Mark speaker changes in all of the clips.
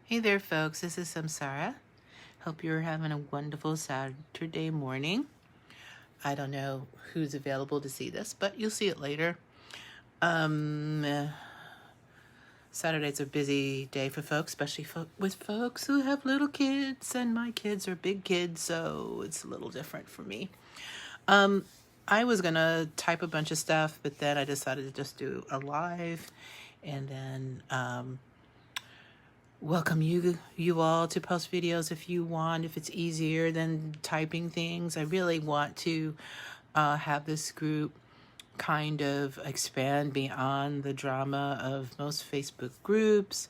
Speaker 1: Hey there, folks. This is Samsara. Hope you're having a wonderful Saturday morning. I don't know who's available to see this, but you'll see it later. Saturday's a busy day for folks, especially with folks who have little kids, and my kids are big kids, so it's a little different for me. I was gonna type a bunch of stuff, but then I decided to just do a live, and then welcome you all to post videos if you want, if it's easier than typing things. I really want to have this group kind of expand beyond the drama of most Facebook groups.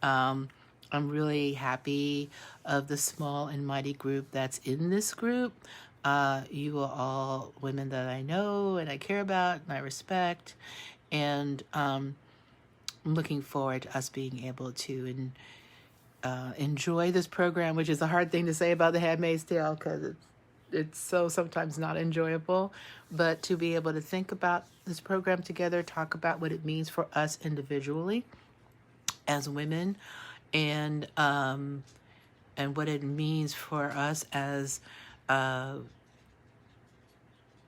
Speaker 1: I'm really happy of the small and mighty group that's in this group. You are all women that I know and I care about and I respect, and I'm looking forward to us being able to enjoy this program, which is a hard thing to say about The Handmaid's Tale because it's so sometimes not enjoyable, but to be able to think about this program together, talk about what it means for us individually as women, and what it means for us as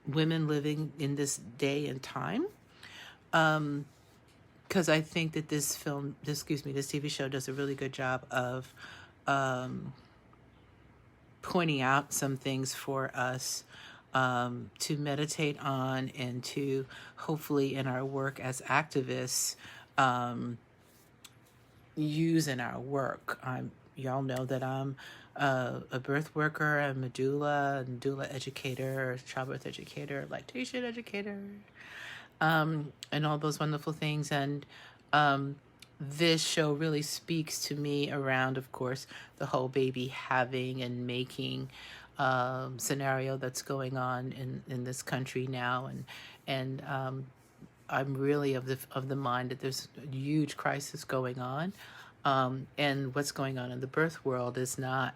Speaker 1: women living in this day and time. Because I think that this TV show does a really good job of pointing out some things for us to meditate on and to hopefully in our work as activists use in our work. Y'all know that I'm a birth worker, I'm a doula educator, childbirth educator, lactation educator, and all those wonderful things. And this show really speaks to me around, of course, the whole baby having and making scenario that's going on in this country now, and I'm really of the mind that there's a huge crisis going on, and what's going on in the birth world is not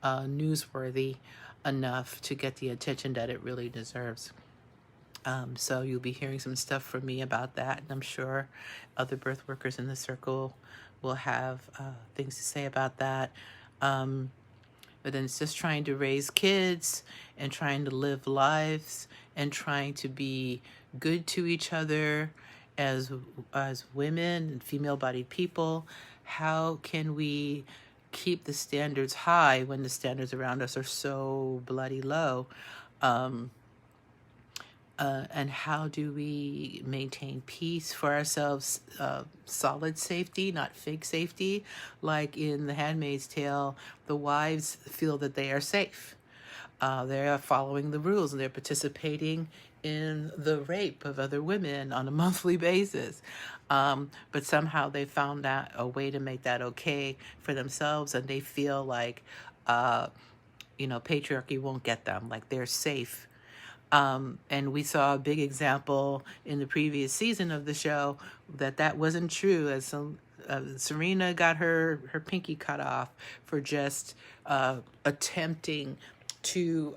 Speaker 1: newsworthy enough to get the attention that it really deserves. So you'll be hearing some stuff from me about that, and I'm sure other birth workers in the circle will have things to say about that. But then it's just trying to raise kids and trying to live lives and trying to be good to each other as women and female-bodied people. How can we keep the standards high when the standards around us are so bloody low? And how do we maintain peace for ourselves, solid safety, not fake safety? Like in The Handmaid's Tale, the wives feel that they are safe. They are following the rules and they're participating in the rape of other women on a monthly basis. But somehow they found out a way to make that okay for themselves, and they feel like, patriarchy won't get them, like they're safe. And we saw a big example in the previous season of the show that wasn't true, as Serena got her pinky cut off for just attempting to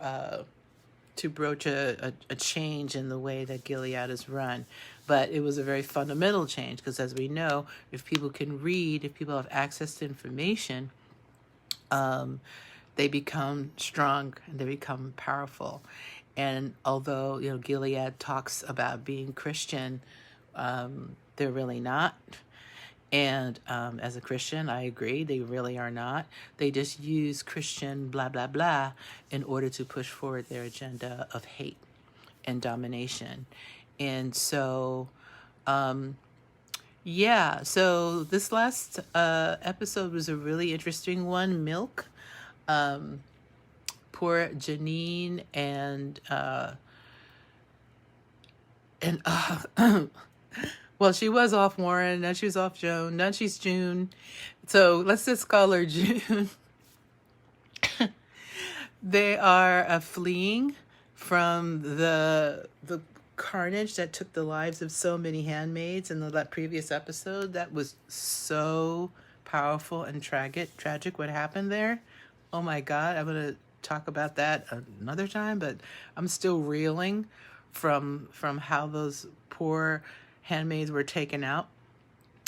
Speaker 1: broach a change in the way that Gilead is run. But it was a very fundamental change, because as we know, if people can read, if people have access to information, they become strong and they become powerful. And although, Gilead talks about being Christian, they're really not. And as a Christian, I agree, they really are not. They just use Christian blah, blah, blah in order to push forward their agenda of hate and domination. And so, so this last episode was a really interesting one, Milk. Poor Janine and well, she was off Warren, then she was off Joan, then she's June. So let's just call her June. They are fleeing from the carnage that took the lives of so many handmaids in that previous episode. That was so powerful and tragic what happened there. Oh my God, I'm going to talk about that another time, but I'm still reeling from how those poor handmaids were taken out.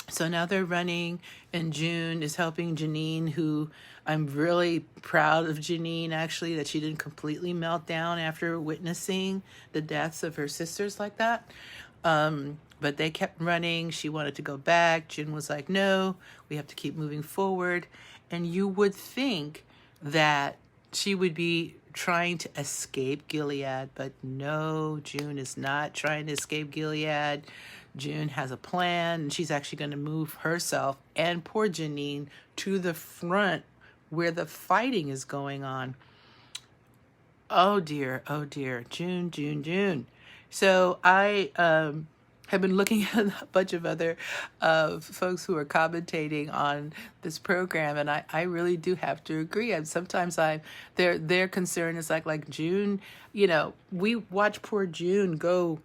Speaker 1: So now they're running, and June is helping Janine, who I'm really proud of Janine, actually, that she didn't completely melt down after witnessing the deaths of her sisters like that. But they kept running. She wanted to go back. June was like, no, we have to keep moving forward. And you would think that she would be trying to escape Gilead, but no, June is not trying to escape Gilead. June has a plan, and she's actually going to move herself and poor Janine to the front where the fighting is going on. Oh dear, June, June, June. So I have been looking at a bunch of other folks who are commentating on this program, and I really do have to agree. And sometimes their concern is like June. We watch poor June go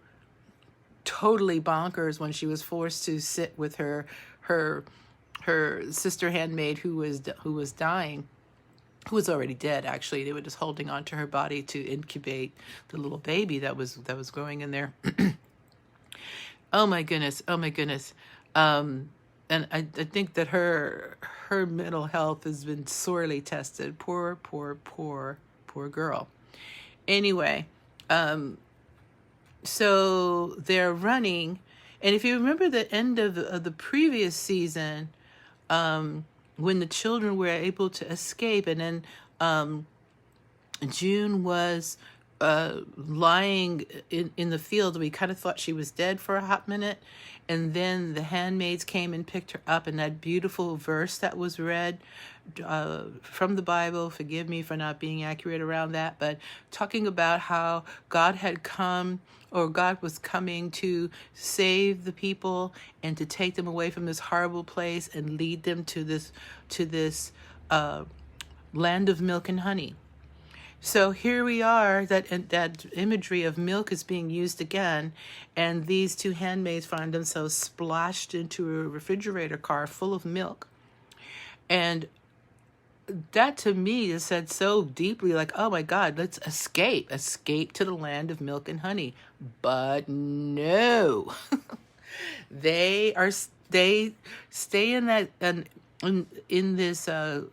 Speaker 1: totally bonkers when she was forced to sit with her sister handmaid who was dying, who was already dead. Actually, they were just holding on to her body to incubate the little baby that was growing in there. Oh my goodness. And I think that her mental health has been sorely tested. Poor girl. Anyway, so they're running, and if you remember the end of the previous season, when the children were able to escape, and then June was lying in the field. We kind of thought she was dead for a hot minute, and then the handmaids came and picked her up, and that beautiful verse that was read from the Bible, forgive me for not being accurate around that, but talking about how God had come, or God was coming to save the people and to take them away from this horrible place and lead them to this land of milk and honey. So here we are, that imagery of milk is being used again, and these two handmaids find themselves splashed into a refrigerator car full of milk. And that to me is said so deeply, like, oh my God, let's escape to the land of milk and honey. But no, they stay in that, in this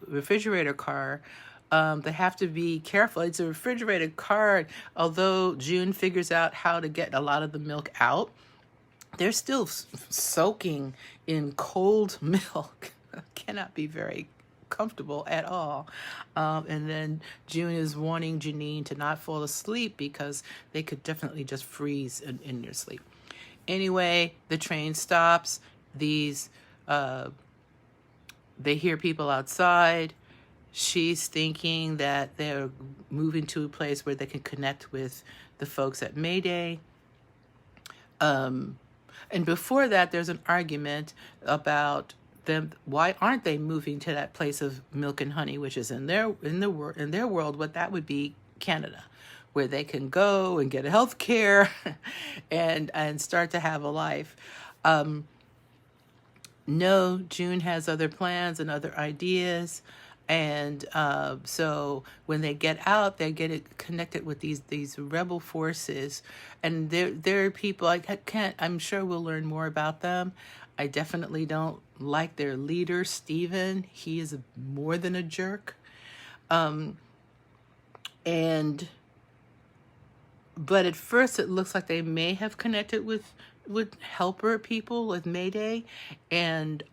Speaker 1: refrigerator car. They have to be careful. It's a refrigerated car. Although June figures out how to get a lot of the milk out, they're still soaking in cold milk. Cannot be very comfortable at all. And then June is warning Janine to not fall asleep because they could definitely just freeze in their sleep. Anyway, the train stops. They hear people outside. She's thinking that they're moving to a place where they can connect with the folks at Mayday. And before that, there's an argument about them. Why aren't they moving to that place of milk and honey, which is in their world, what that would be Canada, where they can go and get health care and start to have a life. No, June has other plans and other ideas. And so when they get out, they get connected with these rebel forces, and they're people I'm sure we'll learn more about them. I definitely don't like their leader, Stephen. He is more than a jerk. But at first it looks like they may have connected with helper people, with Mayday, and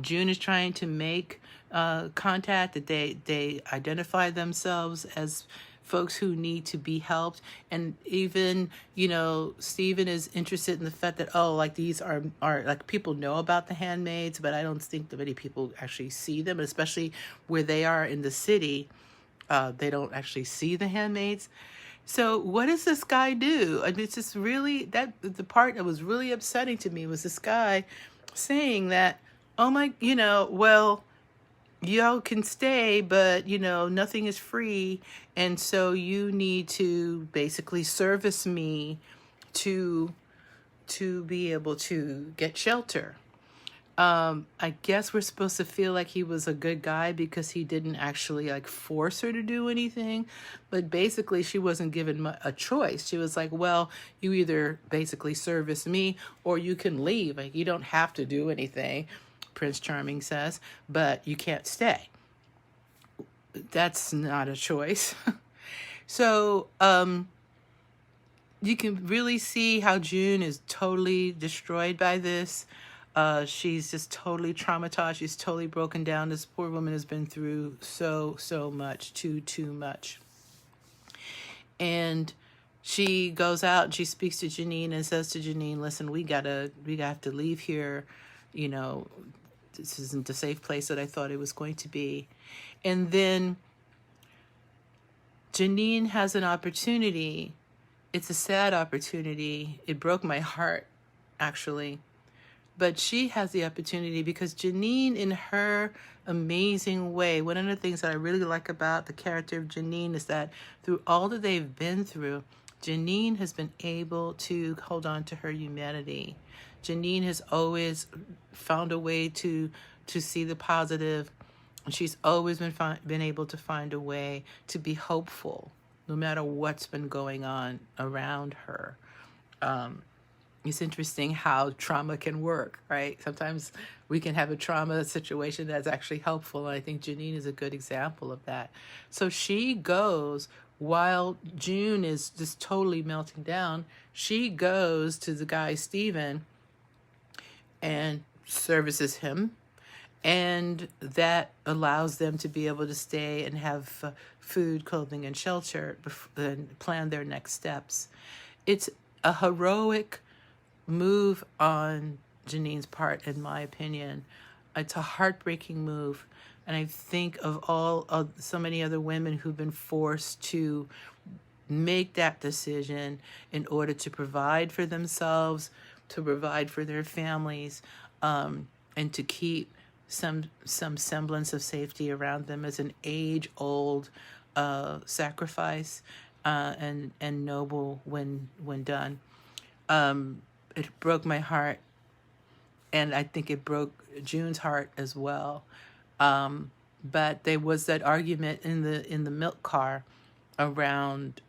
Speaker 1: June is trying to make contact, that they identify themselves as folks who need to be helped. And even, Stephen is interested in the fact that, these are like, people know about the handmaids, but I don't think that many people actually see them, especially where they are in the city. They don't actually see the handmaids. So what does this guy do? I mean, it's just really, the part that was really upsetting to me was this guy saying that, well, y'all can stay, but, nothing is free. And so you need to basically service me to be able to get shelter. I guess we're supposed to feel like he was a good guy because he didn't actually like force her to do anything. But basically, she wasn't given a choice. She was like, well, you either basically service me or you can leave. Like, you don't have to do anything, Prince Charming says, but you can't stay. That's not a choice. So, you can really see how June is totally destroyed by this. She's just totally traumatized. She's totally broken down. This poor woman has been through so much, too much. And she goes out and she speaks to Janine and says to Janine, listen, we have to leave here. You know, this isn't the safe place that I thought it was going to be. And then Janine has an opportunity. It's a sad opportunity. It broke my heart, actually. But she has the opportunity because Janine, in her amazing way, one of the things that I really like about the character of Janine is that through all that they've been through, Janine has been able to hold on to her humanity. Janine has always found a way to see the positive, and she's always been able to find a way to be hopeful, no matter what's been going on around her. It's interesting how trauma can work, right? Sometimes we can have a trauma situation that's actually helpful, and I think Janine is a good example of that. So she goes, while June is just totally melting down, she goes to the guy, Steven, and services him, and that allows them to be able to stay and have food, clothing, and shelter and plan their next steps. It's a heroic move on Janine's part, in my opinion. It's a heartbreaking move, and I think of so many other women who've been forced to make that decision in order to provide for themselves, to provide for their families, and to keep some semblance of safety around them as an age-old sacrifice, and noble when done. It broke my heart, and I think it broke June's heart as well. But there was that argument in the milk car around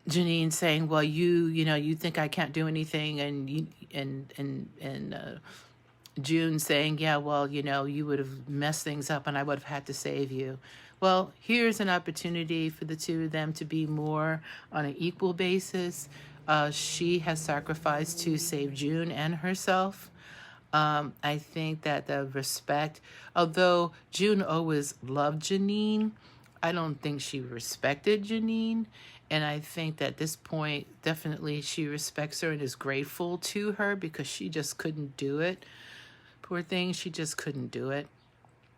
Speaker 1: Janine saying, "Well, you think I can't do anything," and June saying, "Yeah, well, you would have messed things up, and I would have had to save you." Well, here's an opportunity for the two of them to be more on an equal basis. She has sacrificed to save June and herself. I think that the respect, although June always loved Janine, I don't think she respected Janine. And I think that at this point, definitely she respects her and is grateful to her because she just couldn't do it. Poor thing, she just couldn't do it.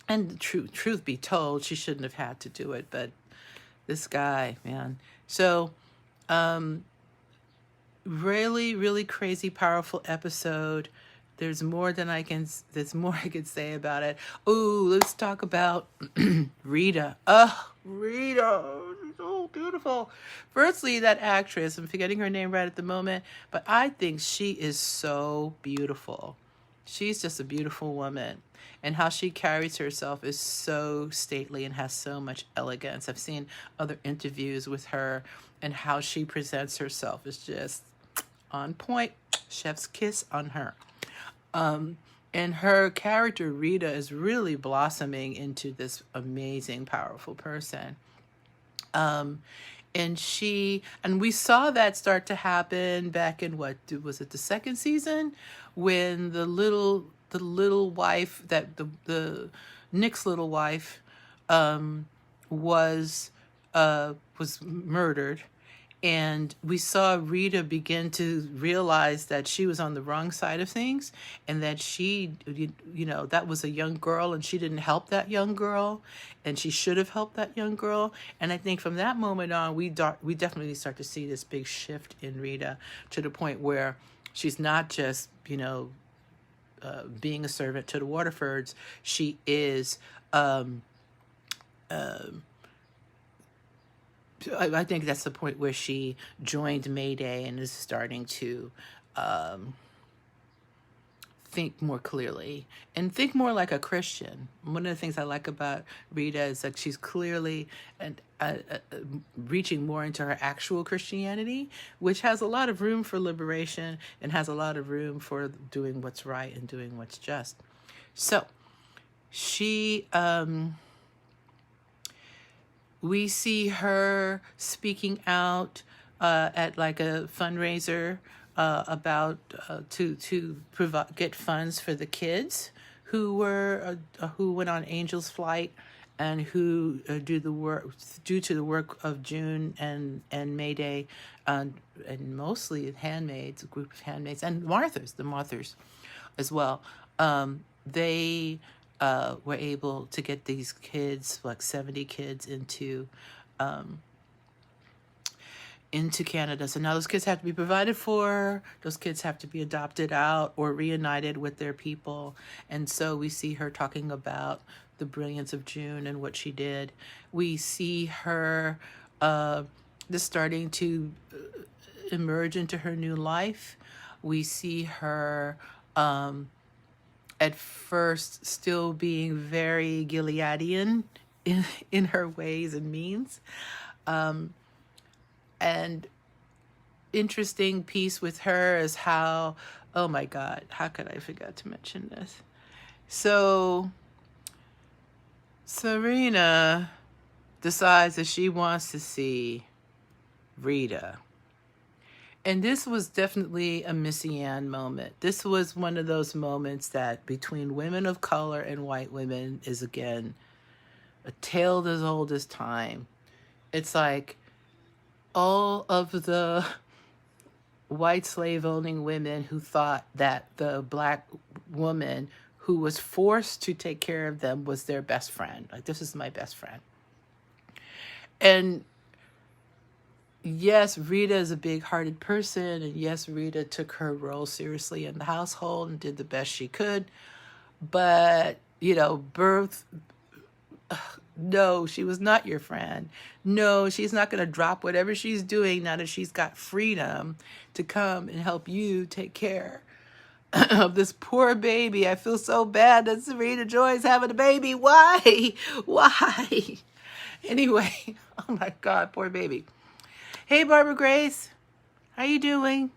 Speaker 1: And the truth be told, she shouldn't have had to do it. But this guy, man. So, really, really crazy, powerful episode. There's more I can say about it. Oh, let's talk about Rita. Rita, she's so beautiful. Firstly, that actress, I'm forgetting her name right at the moment, but I think she is so beautiful. She's just a beautiful woman. And how she carries herself is so stately and has so much elegance. I've seen other interviews with her, and how she presents herself is just on point. Chef's kiss on her. And her character, Rita, is really blossoming into this amazing, powerful person. And we saw that start to happen back in was it the second season, when the little wife, that the Nick's little wife, was murdered. And we saw Rita begin to realize that she was on the wrong side of things, and that she, that was a young girl, and she didn't help that young girl, and she should have helped that young girl. And I think from that moment on, we definitely start to see this big shift in Rita, to the point where she's not just, being a servant to the Waterfords. She is, I think that's the point where she joined Mayday and is starting to think more clearly and think more like a Christian. One of the things I like about Rita is that she's clearly and reaching more into her actual Christianity, which has a lot of room for liberation and has a lot of room for doing what's right and doing what's just. So she, we see her speaking out at like a fundraiser about to provide get funds for the kids who went on Angel's Flight and who do the work due to the work of June and May Day, and mostly Handmaids, a group of Handmaids and the Marthas as well. They were able to get these kids, like 70 kids, into Canada. So now those kids have to be provided for. Those kids have to be adopted out or reunited with their people. And so we see her talking about the brilliance of June and what she did. We see her just starting to emerge into her new life. We see her at first still being very Gileadian in her ways and means. And interesting piece with her is how, oh my God, how could I forget to mention this? So Serena decides that she wants to see Rita. And this was definitely a Missy Ann moment. This was one of those moments that between women of color and white women is, again, a tale as old as time. It's like all of the white slave-owning women who thought that the black woman who was forced to take care of them was their best friend. Like, this is my best friend. And yes, Rita is a big-hearted person, and yes, Rita took her role seriously in the household and did the best she could. But, no, she was not your friend. No, she's not going to drop whatever she's doing now that she's got freedom to come and help you take care of this poor baby. I feel so bad that Serena Joy is having a baby. Why? Why? Anyway, oh my God, poor baby. Hey, Barbara Grace. How you doing?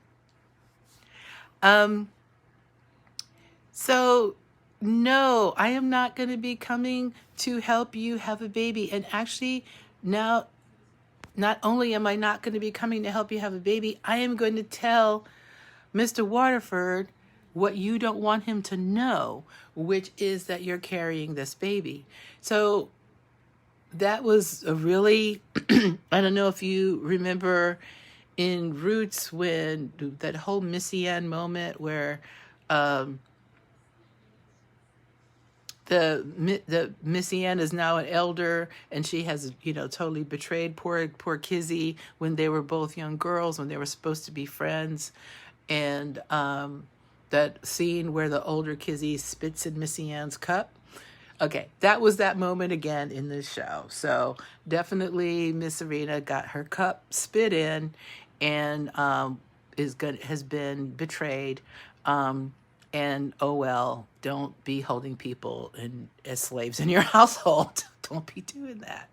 Speaker 1: So, no, I am not going to be coming to help you have a baby. And actually, now, not only am I not going to be coming to help you have a baby, I am going to tell Mr. Waterford what you don't want him to know, which is that you're carrying this baby. So that was a really, I don't know if you remember in Roots when that whole Missy Ann moment where the Missy Ann is now an elder and she has, totally betrayed poor Kizzy when they were both young girls, when they were supposed to be friends. And that scene where the older Kizzy spits in Missy Ann's cup. Okay, that was that moment again in this show. So definitely Miss Serena got her cup spit in and has been betrayed. And oh well, don't be holding people as slaves in your household. Don't be doing that.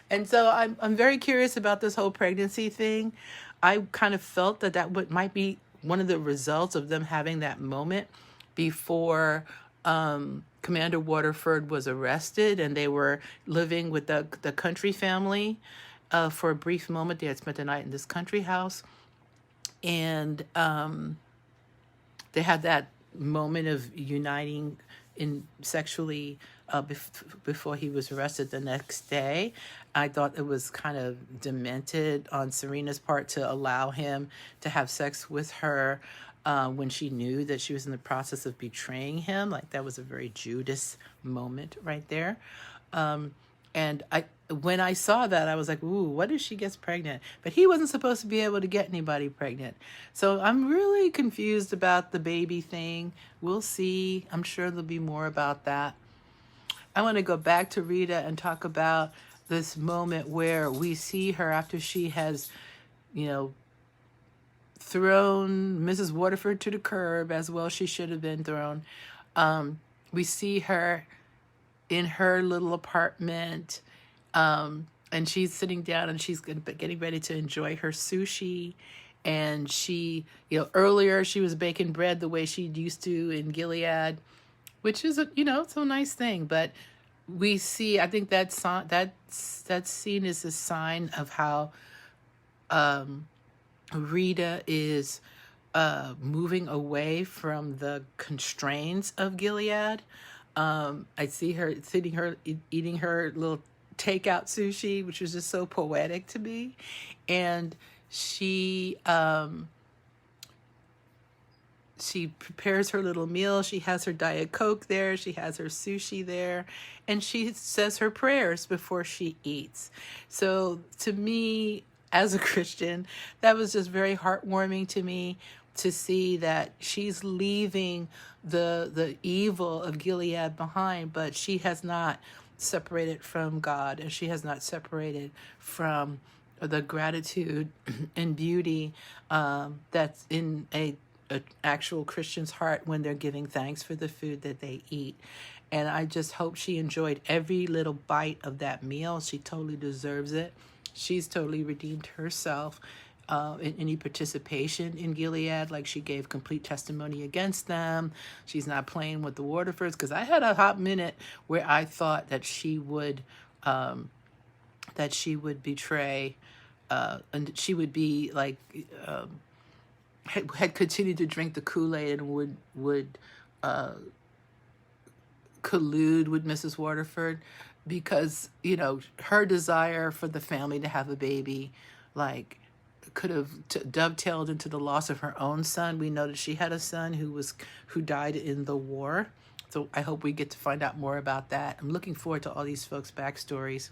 Speaker 1: And so I'm very curious about this whole pregnancy thing. I kind of felt that might be one of the results of them having that moment before Commander Waterford was arrested, and they were living with the country family for a brief moment. They had spent the night in this country house, and they had that moment of uniting in sexually before he was arrested the next day. I thought it was kind of demented on Serena's part to allow him to have sex with her when she knew that she was in the process of betraying him. Like, that was a very Judas moment right there. And when I saw that, I was like, ooh, what if she gets pregnant? But he wasn't supposed to be able to get anybody pregnant. So I'm really confused about the baby thing. We'll see. I'm sure there'll be more about that. I want to go back to Rita and talk about this moment where we see her after she has, thrown Mrs. Waterford to the curb, as well she should have been thrown. We see her in her little apartment, and she's sitting down and she's getting ready to enjoy her sushi. And she, earlier she was baking bread the way she used to in Gilead, which is it's a nice thing. But we see, I think that scene is a sign of how Rita is moving away from the constraints of Gilead. I see her eating her little takeout sushi, which was just so poetic to me. And she prepares her little meal. She has her Diet Coke there. She has her sushi there. And she says her prayers before she eats. So to me, as a Christian, that was just very heartwarming to me to see that she's leaving the evil of Gilead behind, but she has not separated from God, and she has not separated from the gratitude and beauty that's in a actual Christian's heart when they're giving thanks for the food that they eat. And I just hope she enjoyed every little bite of that meal. She totally deserves it. She's totally redeemed herself in any participation in Gilead. Like, she gave complete testimony against them. She's not playing with the Waterfords, because I had a hot minute where I thought that she would betray, and she would be like had continued to drink the Kool-Aid and would collude with Mrs. Waterford, because her desire for the family to have a baby could have dovetailed into the loss of her own son. We know that she had a son who died in the war, so I hope we get to find out more about that. I'm looking forward to all these folks' backstories.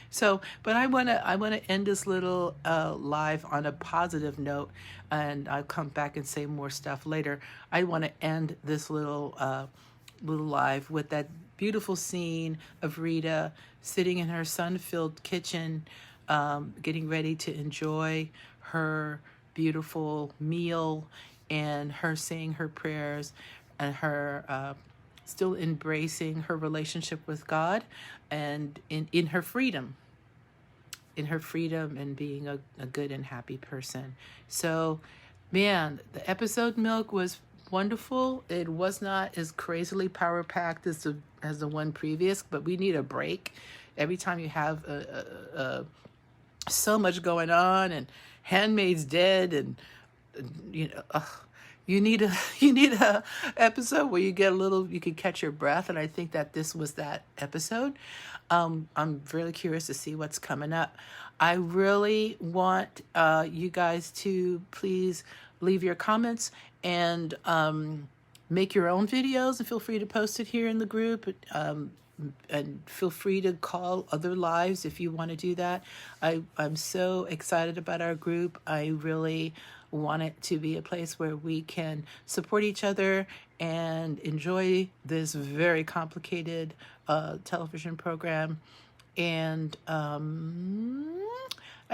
Speaker 1: So, but I wanna end this little live on a positive note, and I'll come back and say more stuff later. I want to end this little live with that beautiful scene of Rita sitting in her sun-filled kitchen, getting ready to enjoy her beautiful meal, and her saying her prayers, and her still embracing her relationship with God, and in her freedom. In her freedom and being a good and happy person. So, man, the episode Milk was wonderful. It was not as crazily power-packed as the one previous, but we need a break. Every time you have so much going on, and Handmaid's dead, and you need a episode where you can catch your breath, and I think that this was that episode. I'm really curious to see what's coming up. I really want you guys to please leave your comments and make your own videos, and feel free to post it here in the group. And feel free to call other lives if you want to do that. I'm so excited about our group. I really want it to be a place where we can support each other and enjoy this very complicated television program. And I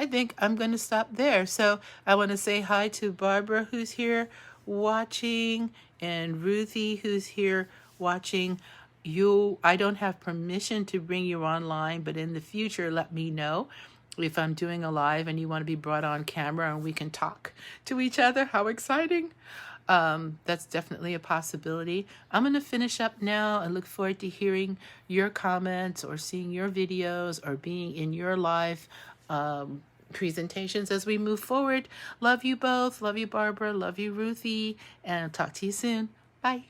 Speaker 1: think I'm going to stop there. So I want to say hi to Barbara, who's here watching, and Ruthie, who's here watching. I don't have permission to bring you online, but in the future, let me know if I'm doing a live and you want to be brought on camera and we can talk to each other. How exciting. That's definitely a possibility. I'm going to finish up now and look forward to hearing your comments or seeing your videos or being in your live presentations as we move forward. Love you both. Love you, Barbara. Love you, Ruthie. And I'll talk to you soon. Bye.